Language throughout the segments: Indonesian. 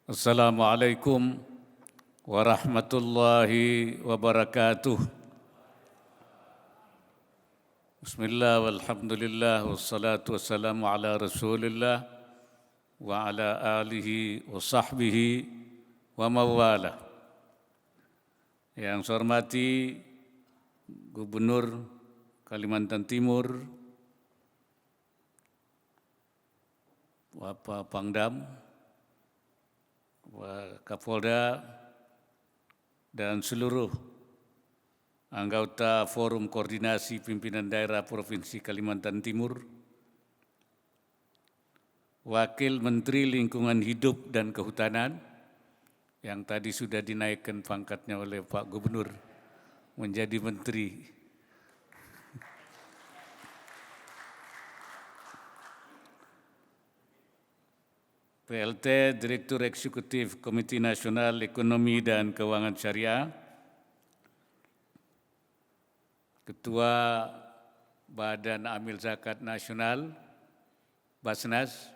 Assalamualaikum warahmatullahi wabarakatuh. Bismillah walhamdulillah wassalatu wassalamu ala rasulillah wa ala alihi wa sahbihi wa mawala. Yang saya hormati Gubernur Kalimantan Timur, Bapak Pangdam, Kapolda, dan seluruh anggota Forum Koordinasi Pimpinan Daerah Provinsi Kalimantan Timur, Wakil Menteri Lingkungan Hidup dan Kehutanan, yang tadi sudah dinaikkan pangkatnya oleh Pak Gubernur menjadi Menteri. PLT Direktur Eksekutif Komite Nasional Ekonomi dan Keuangan Syariah, Ketua Badan Amil Zakat Nasional, Basnas,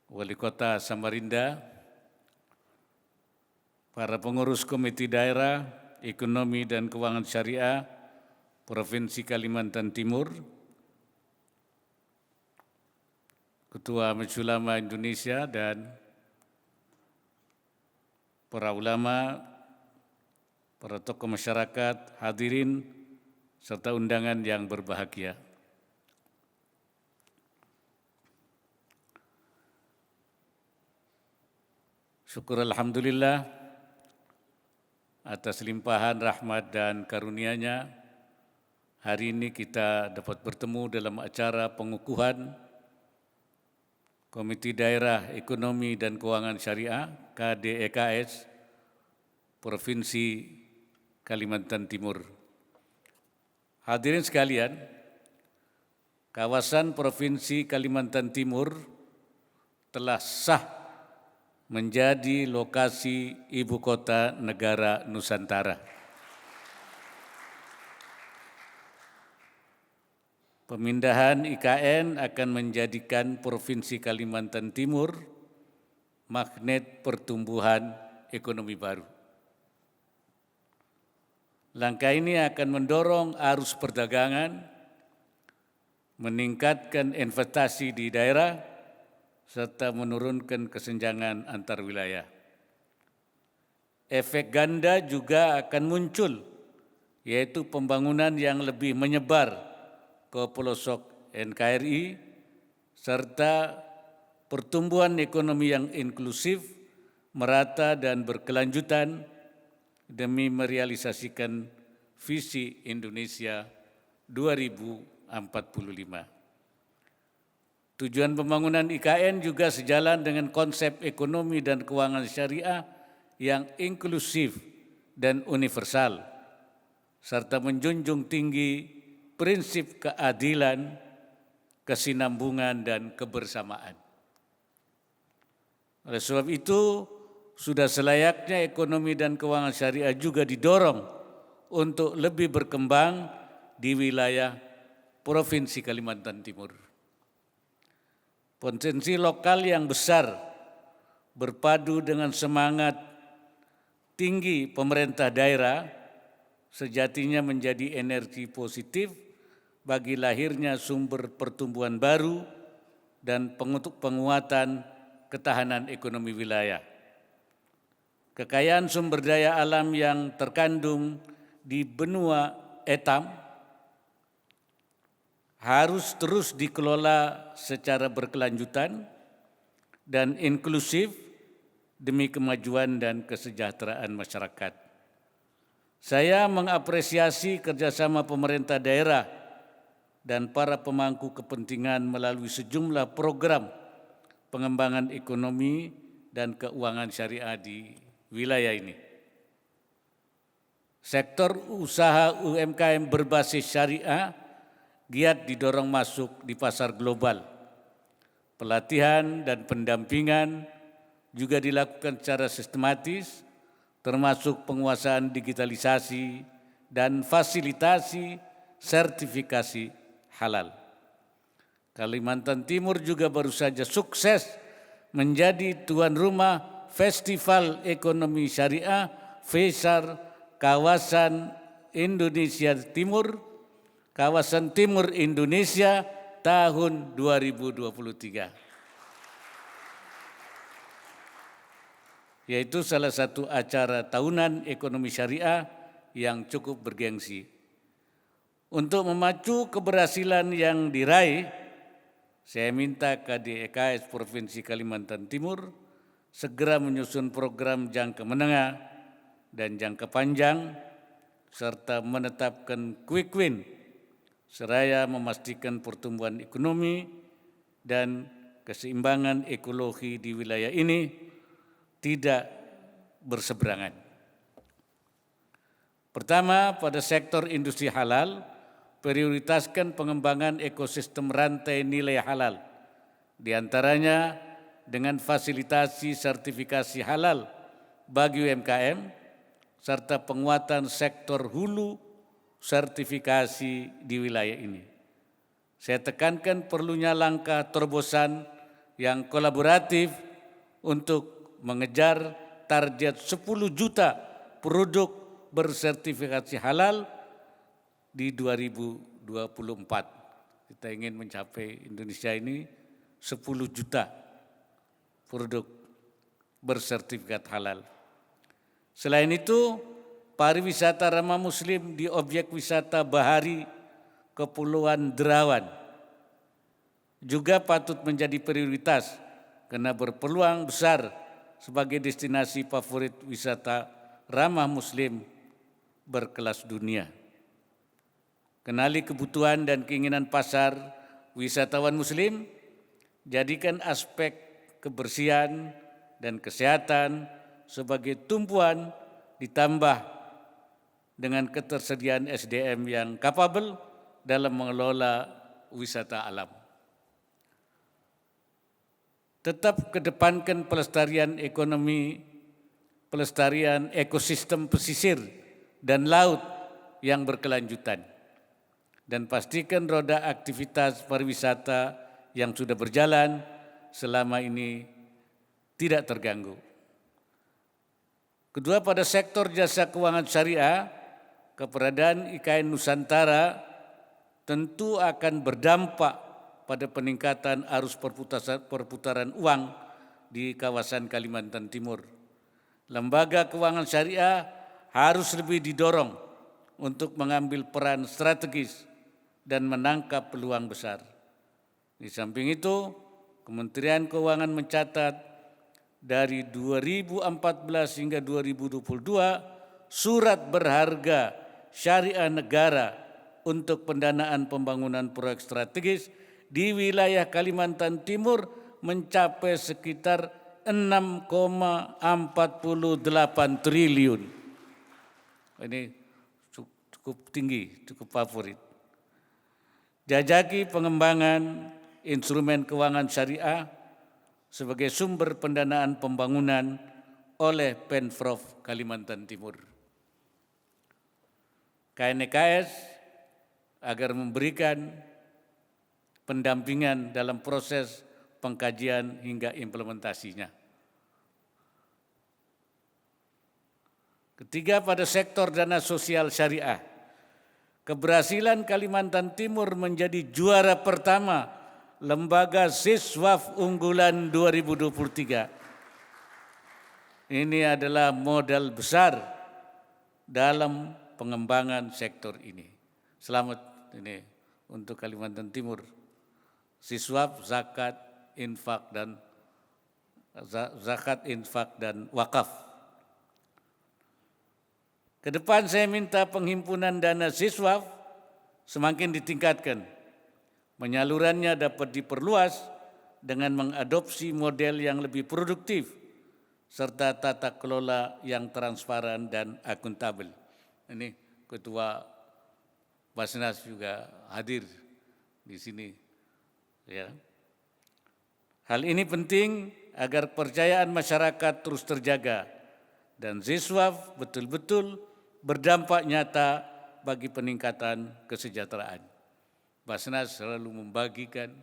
Wali Kota Samarinda, para pengurus Komite Daerah Ekonomi dan Keuangan Syariah Provinsi Kalimantan Timur, Ketua Majelis Ulama Indonesia, dan para ulama, para tokoh masyarakat, hadirin, serta undangan yang berbahagia. Syukur alhamdulillah atas limpahan rahmat dan karunia-Nya, hari ini kita dapat bertemu dalam acara pengukuhan Komite Daerah Ekonomi dan Keuangan Syariah KDEKS Provinsi Kalimantan Timur. Hadirin sekalian, kawasan Provinsi Kalimantan Timur telah sah menjadi lokasi ibu kota negara Nusantara. Pemindahan IKN akan menjadikan Provinsi Kalimantan Timur magnet pertumbuhan ekonomi baru. Langkah ini akan mendorong arus perdagangan, meningkatkan investasi di daerah, serta menurunkan kesenjangan antar wilayah. Efek ganda juga akan muncul, yaitu pembangunan yang lebih menyebar ke pelosok NKRI, serta pertumbuhan ekonomi yang inklusif, merata dan berkelanjutan demi merealisasikan visi Indonesia 2045. Tujuan pembangunan IKN juga sejalan dengan konsep ekonomi dan keuangan syariah yang inklusif dan universal, serta menjunjung tinggi prinsip keadilan, kesinambungan, dan kebersamaan. Oleh sebab itu, sudah selayaknya ekonomi dan keuangan syariah juga didorong untuk lebih berkembang di wilayah Provinsi Kalimantan Timur. Potensi lokal yang besar berpadu dengan semangat tinggi pemerintah daerah sejatinya menjadi energi positif bagi lahirnya sumber pertumbuhan baru dan penguatan ketahanan ekonomi wilayah. Kekayaan sumber daya alam yang terkandung di benua etam harus terus dikelola secara berkelanjutan dan inklusif demi kemajuan dan kesejahteraan masyarakat. Saya mengapresiasi kerjasama pemerintah daerah dan para pemangku kepentingan melalui sejumlah program pengembangan ekonomi dan keuangan syariah di wilayah ini. Sektor usaha UMKM berbasis syariah giat didorong masuk di pasar global. Pelatihan dan pendampingan juga dilakukan secara sistematis, termasuk penguasaan digitalisasi dan fasilitasi sertifikasi halal. Kalimantan Timur juga baru saja sukses menjadi tuan rumah Festival Ekonomi Syariah FESAR Kawasan Indonesia Timur, Kawasan Timur Indonesia tahun 2023. Yaitu salah satu acara tahunan ekonomi syariah yang cukup bergengsi. Untuk memacu keberhasilan yang diraih, saya minta KDEKS Provinsi Kalimantan Timur segera menyusun program jangka menengah dan jangka panjang, serta menetapkan quick win, seraya memastikan pertumbuhan ekonomi dan keseimbangan ekologi di wilayah ini tidak berseberangan. Pertama, pada sektor industri halal, prioritaskan pengembangan ekosistem rantai nilai halal, di antaranya dengan fasilitasi sertifikasi halal bagi UMKM, serta penguatan sektor hulu sertifikasi di wilayah ini. Saya tekankan perlunya langkah terobosan yang kolaboratif untuk mengejar target 10 juta produk bersertifikasi halal di 2024. Kita ingin mencapai Indonesia ini 10 juta produk bersertifikat halal. Selain itu, pariwisata ramah muslim di objek wisata bahari Kepulauan Derawan juga patut menjadi prioritas karena berpeluang besar sebagai destinasi favorit wisata ramah muslim berkelas dunia. Kenali kebutuhan dan keinginan pasar wisatawan muslim, jadikan aspek kebersihan dan kesehatan sebagai tumpuan, ditambah dengan ketersediaan SDM yang kapabel dalam mengelola wisata alam. Tetap kedepankan pelestarian ekonomi, pelestarian ekosistem pesisir dan laut yang berkelanjutan. Dan pastikan roda aktivitas pariwisata yang sudah berjalan selama ini tidak terganggu. Kedua, pada sektor jasa keuangan syariah, keberadaan IKN Nusantara tentu akan berdampak pada peningkatan arus perputaran uang di kawasan Kalimantan Timur. Lembaga keuangan syariah harus lebih didorong untuk mengambil peran strategis dan menangkap peluang besar. Di samping itu, Kementerian Keuangan mencatat dari 2014 hingga 2022 surat berharga syariah negara untuk pendanaan pembangunan proyek strategis di wilayah Kalimantan Timur mencapai sekitar 6,48 triliun. Ini cukup tinggi, cukup favorit. Jajaki pengembangan instrumen keuangan syariah sebagai sumber pendanaan pembangunan oleh Pemprov Kalimantan Timur. KNEKS agar memberikan pendampingan dalam proses pengkajian hingga implementasinya. Ketiga, pada sektor dana sosial syariah, keberhasilan Kalimantan Timur menjadi juara pertama Lembaga Siswaf Unggulan 2023. Ini adalah modal besar dalam pengembangan sektor ini. Selamat ini untuk Kalimantan Timur. Siswaf, zakat, infak dan wakaf. Kedepan saya minta penghimpunan dana siswaf semakin ditingkatkan. Penyalurannya dapat diperluas dengan mengadopsi model yang lebih produktif serta tata kelola yang transparan dan akuntabel. Ini Ketua Basnas juga hadir di sini. Ya. Hal ini penting agar kepercayaan masyarakat terus terjaga dan siswaf betul-betul berdampak nyata bagi peningkatan kesejahteraan. Basnas selalu membagikan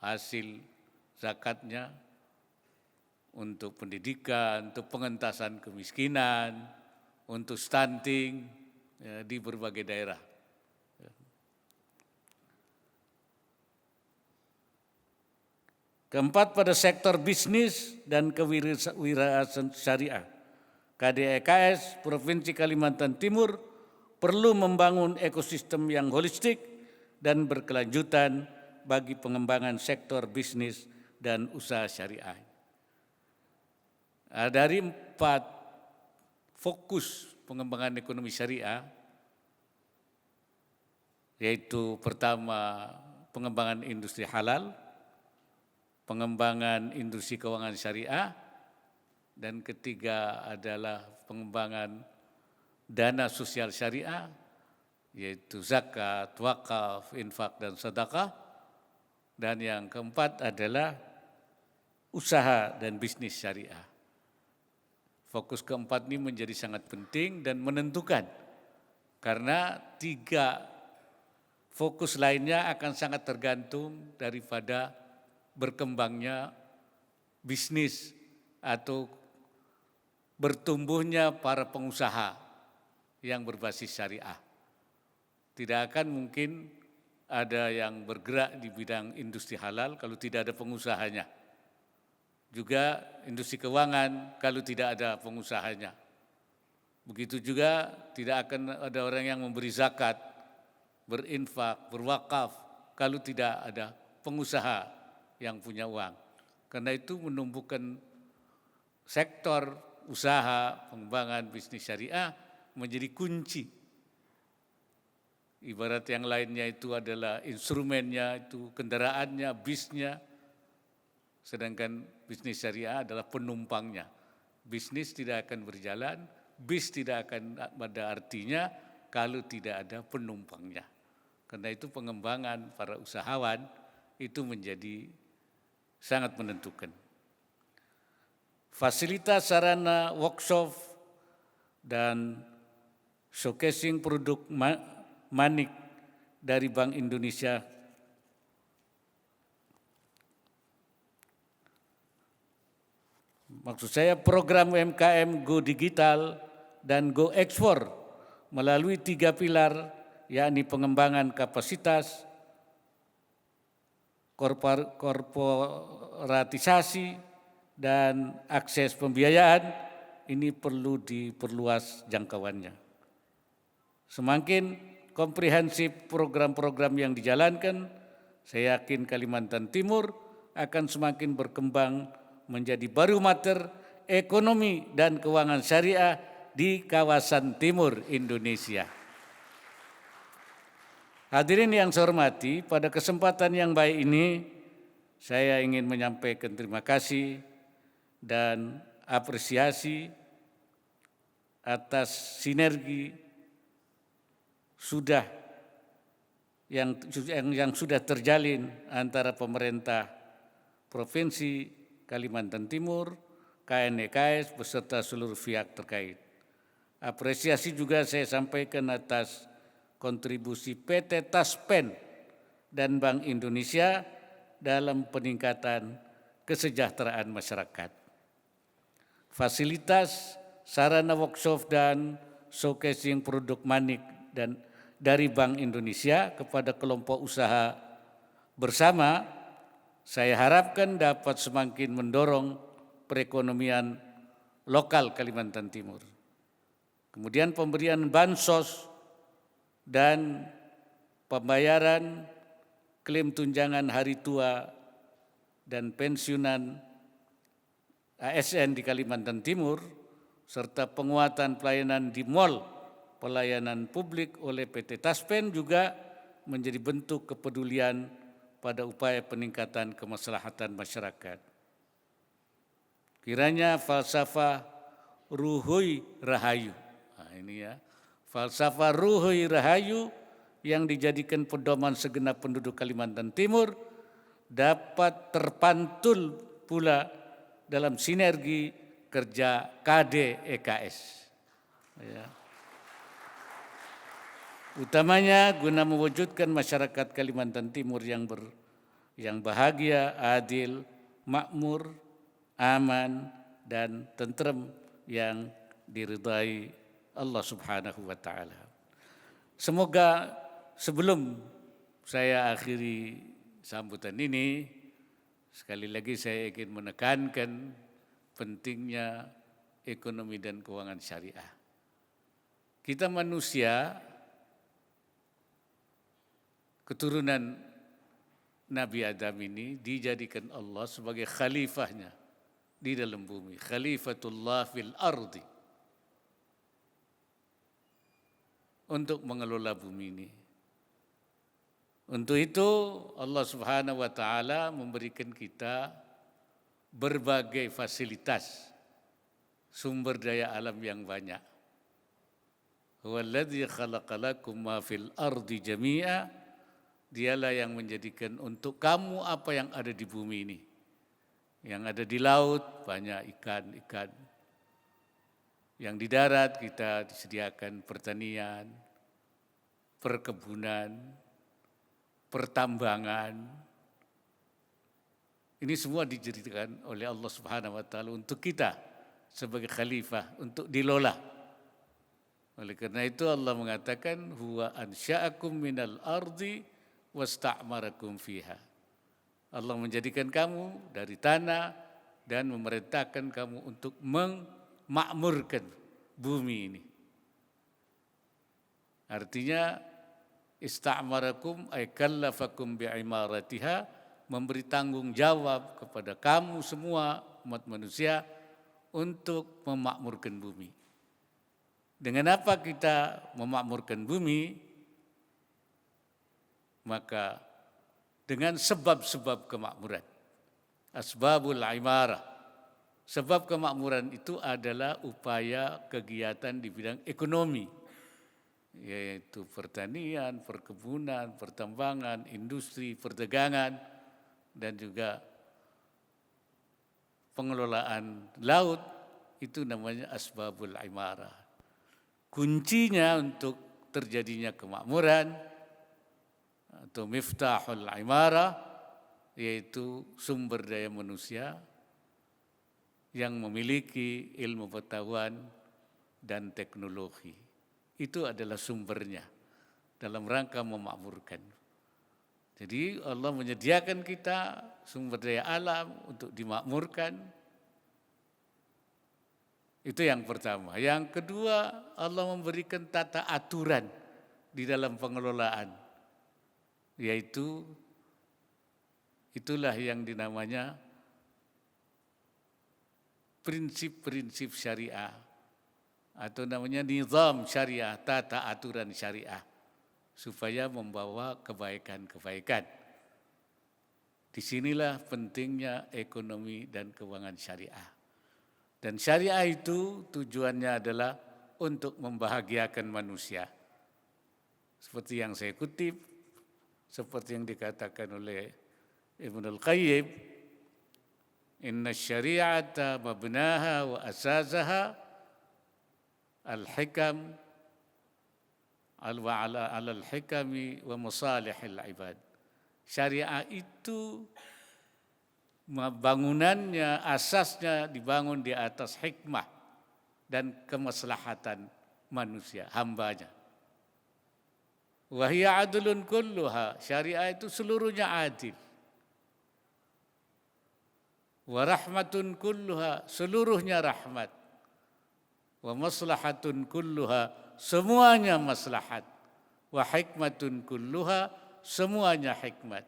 hasil zakatnya untuk pendidikan, untuk pengentasan kemiskinan, untuk stunting ya, di berbagai daerah. Keempat, pada sektor bisnis dan kewirausahaan syariah, KDEKS Provinsi Kalimantan Timur perlu membangun ekosistem yang holistik dan berkelanjutan bagi pengembangan sektor bisnis dan usaha syariah. Dari 4 fokus pengembangan ekonomi syariah, yaitu pertama pengembangan industri halal, pengembangan industri keuangan syariah, dan ketiga adalah pengembangan dana sosial syariah, yaitu zakat, wakaf, infak, dan sedekah. Dan yang keempat adalah usaha dan bisnis syariah. Fokus keempat ini menjadi sangat penting dan menentukan, karena 3 fokus lainnya akan sangat tergantung daripada berkembangnya bisnis atau bertumbuhnya para pengusaha yang berbasis syariah. Tidak akan mungkin ada yang bergerak di bidang industri halal kalau tidak ada pengusahanya. Juga industri keuangan kalau tidak ada pengusahanya. Begitu juga tidak akan ada orang yang memberi zakat, berinfak, berwakaf kalau tidak ada pengusaha yang punya uang. Karena itu menumbuhkan sektor usaha, pengembangan bisnis syariah menjadi kunci. Ibarat yang lainnya itu adalah instrumennya, itu kendaraannya, bisnya. Sedangkan bisnis syariah adalah penumpangnya. Bisnis tidak akan berjalan, bis tidak akan ada artinya kalau tidak ada penumpangnya. Karena itu pengembangan para usahawan itu menjadi sangat menentukan. Fasilitas sarana workshop dan showcasing produk Manik dari Bank Indonesia maksud saya program UMKM Go Digital dan Go Ekspor melalui 3 pilar, yakni pengembangan kapasitas, korporatisasi, dan akses pembiayaan, ini perlu diperluas jangkauannya. Semakin komprehensif program-program yang dijalankan, saya yakin Kalimantan Timur akan semakin berkembang menjadi barometer ekonomi dan keuangan syariah di kawasan timur Indonesia. Hadirin yang saya hormati, pada kesempatan yang baik ini saya ingin menyampaikan terima kasih dan apresiasi atas sinergi yang sudah terjalin antara pemerintah Provinsi Kalimantan Timur, KNEKS beserta seluruh pihak terkait. Apresiasi juga saya sampaikan atas kontribusi PT Taspen dan Bank Indonesia dalam peningkatan kesejahteraan masyarakat. Fasilitas sarana workshop dan showcasing produk Manik dan dari Bank Indonesia kepada kelompok usaha bersama, saya harapkan dapat semakin mendorong perekonomian lokal Kalimantan Timur. Kemudian pemberian bansos dan pembayaran klaim tunjangan hari tua dan pensiunan ASN di Kalimantan Timur, serta penguatan pelayanan di mal pelayanan publik oleh PT Taspen juga menjadi bentuk kepedulian pada upaya peningkatan kemaslahatan masyarakat. Kiranya falsafah Ruhoi Rahayu, falsafah Ruhoi Rahayu yang dijadikan pedoman segenap penduduk Kalimantan Timur dapat terpantul pula dalam sinergi kerja KDEKS. Utamanya guna mewujudkan masyarakat Kalimantan Timur yang yang bahagia, adil, makmur, aman, dan tentrem yang diridai Allah Subhanahu wa taala. Semoga sebelum saya akhiri sambutan ini, sekali lagi saya ingin menekankan pentingnya ekonomi dan keuangan syariah. Kita manusia, keturunan Nabi Adam ini dijadikan Allah sebagai khalifahnya di dalam bumi, khalifatullah fil ardi, untuk mengelola bumi ini. Untuk itu Allah Subhanahu wa taala memberikan kita berbagai fasilitas, sumber daya alam yang banyak. Huwallazi khalaqalakum ma fil ardi jami'a, dialah yang menjadikan untuk kamu apa yang ada di bumi ini. Yang ada di laut banyak ikan-ikan. Yang di darat kita disediakan pertanian, perkebunan, pertambangan. Ini semua dijadikan oleh Allah Subhanahu wa taala untuk kita sebagai khalifah, untuk dilola. Oleh karena itu Allah mengatakan huwa ansya'akum minal ardi wasta'marakum fiha. Allah menjadikan kamu dari tanah dan memerintahkan kamu untuk memakmurkan bumi ini. Artinya ista'marakum ay kallafakum bi'imaratiha, memberi tanggung jawab kepada kamu semua umat manusia untuk memakmurkan bumi. Dengan apa kita memakmurkan bumi? Maka dengan sebab-sebab kemakmuran. Asbabul imarah. Sebab kemakmuran itu adalah upaya kegiatan di bidang ekonomi, yaitu pertanian, perkebunan, pertambangan, industri, perdagangan, dan juga pengelolaan laut. Itu namanya asbabul imarah. Kuncinya untuk terjadinya kemakmuran atau miftahul imarah, yaitu sumber daya manusia yang memiliki ilmu pengetahuan dan teknologi. Itu adalah sumbernya dalam rangka memakmurkan. Jadi Allah menyediakan kita sumber daya alam untuk dimakmurkan. Itu yang pertama. Yang kedua, Allah memberikan tata aturan di dalam pengelolaan, yaitu itulah yang dinamanya prinsip-prinsip syariah atau namanya nizam syariah, tata aturan syariah, supaya membawa kebaikan-kebaikan. Disinilah pentingnya ekonomi dan keuangan syariah. Dan syariah itu tujuannya adalah untuk membahagiakan manusia. Seperti yang saya kutip, seperti yang dikatakan oleh Ibnul Qayyim, inna syari'ata mabnaha wa asasaha al-hikam ala al-hikami wa masalihil ibad. Syariah itu bangunannya, asasnya dibangun di atas hikmah dan kemaslahatan manusia, hambanya. Wahia adlun kulluha, syariah itu seluruhnya adil. Wa rahmatun kulluha, seluruhnya rahmat. Wa maslahatun kulluha, semuanya maslahat. Wa hikmatun kulluha, semuanya hikmat.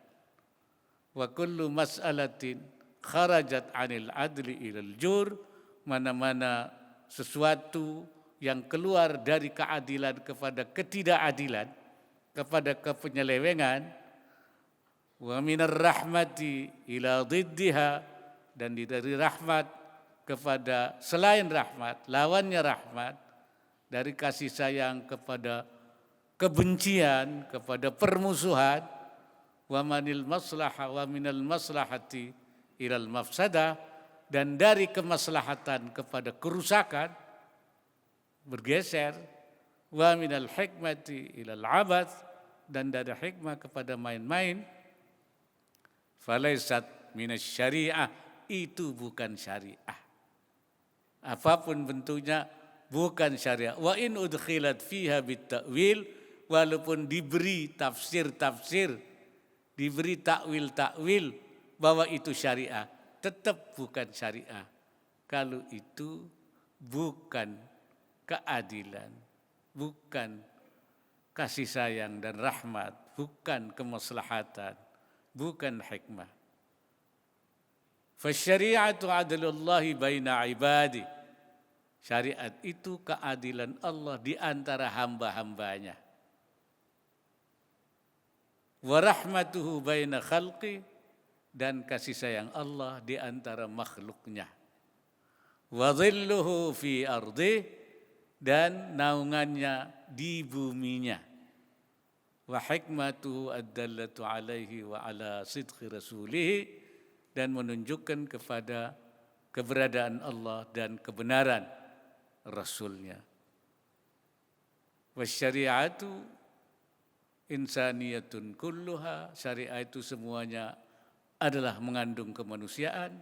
Wa kullu mas'alatin kharajat 'anil adli ilal jur, mana-mana sesuatu yang keluar dari keadilan kepada ketidakadilan, kepada kepenyelewengan, wa minar rahmati ila dhiddiha, dan dari rahmat kepada selain rahmat, lawannya rahmat, dari kasih sayang kepada kebencian, kepada permusuhan, wa manil maslahah wa minal maslahati ilal mafsadah, dan dari kemaslahatan kepada kerusakan bergeser, wa minal hikmati ilal abath, dan dari hikmah kepada main-main. falaisat minasyariah, itu bukan syariah. Apapun bentuknya bukan syariah. Wa in udkhilat fiha bitta'wil, walaupun diberi tafsir-tafsir, diberi takwil-takwil bahwa itu syariah, tetap bukan syariah. Kalau itu bukan keadilan, bukan kasih sayang dan rahmat, bukan kemaslahatan, bukan hikmah. Fasyari'atu adlullahi baina ibadi. Syariat itu keadilan Allah di antara hamba-hambanya. Wa rahmatuhu baina khalqi, dan kasih sayang Allah di antara makhluknya. Wa dhilluhu fi ardi, dan naungannya di buminya. Wa hikmatuhu ad-dallatu alaihi wa ala sidqi rasulih, dan menunjukkan kepada keberadaan Allah dan kebenaran Rasulnya. Wa syari'atu insaniyatun kulluha, syariah itu semuanya adalah mengandung kemanusiaan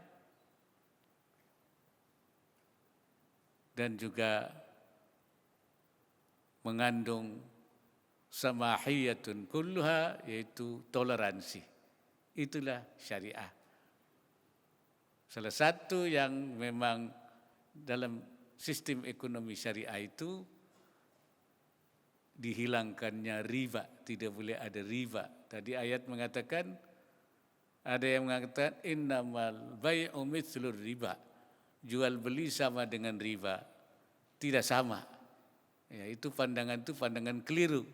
dan juga mengandung samahiyatun kulluha, yaitu toleransi. Itulah syariah. Salah satu yang memang dalam sistem ekonomi syariah itu dihilangkannya riba, tidak boleh ada riba. Tadi ayat mengatakan, ada yang mengatakan innamal bai'u mithlur riba, jual beli sama dengan riba. Tidak sama. Ya, itu pandangan keliru.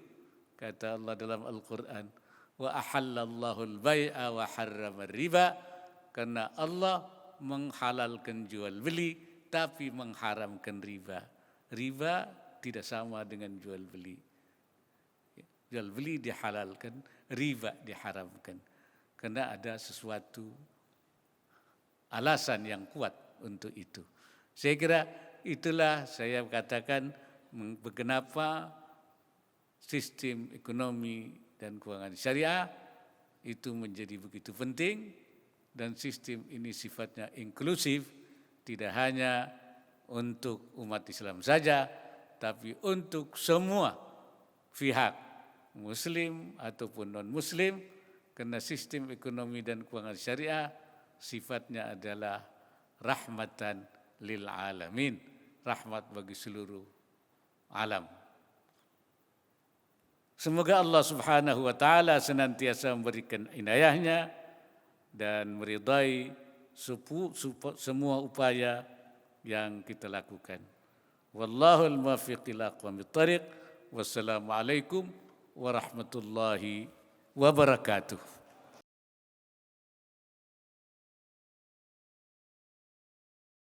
Kata Allah dalam Al-Quran, wa ahallallahu al-bai'a wa harrama riba, karena Allah menghalalkan jual beli tapi mengharamkan riba. Riba tidak sama dengan jual beli. Jual beli dihalalkan, riba diharamkan. Karena ada sesuatu alasan yang kuat untuk itu. Saya kira itulah saya katakan kenapa sistem ekonomi dan keuangan syariah itu menjadi begitu penting, dan sistem ini sifatnya inklusif, tidak hanya untuk umat Islam saja, tapi untuk semua pihak, muslim ataupun non-muslim, karena sistem ekonomi dan keuangan syariah sifatnya adalah rahmatan lil alamin, rahmat bagi seluruh alam. Semoga Allah Subhanahu wa taala senantiasa memberikan inayahnya dan meridai semua upaya yang kita lakukan. Wallahul muwaffiq ila aqwamit thariq. Wassalamualaikum warahmatullahi wabarakatuh.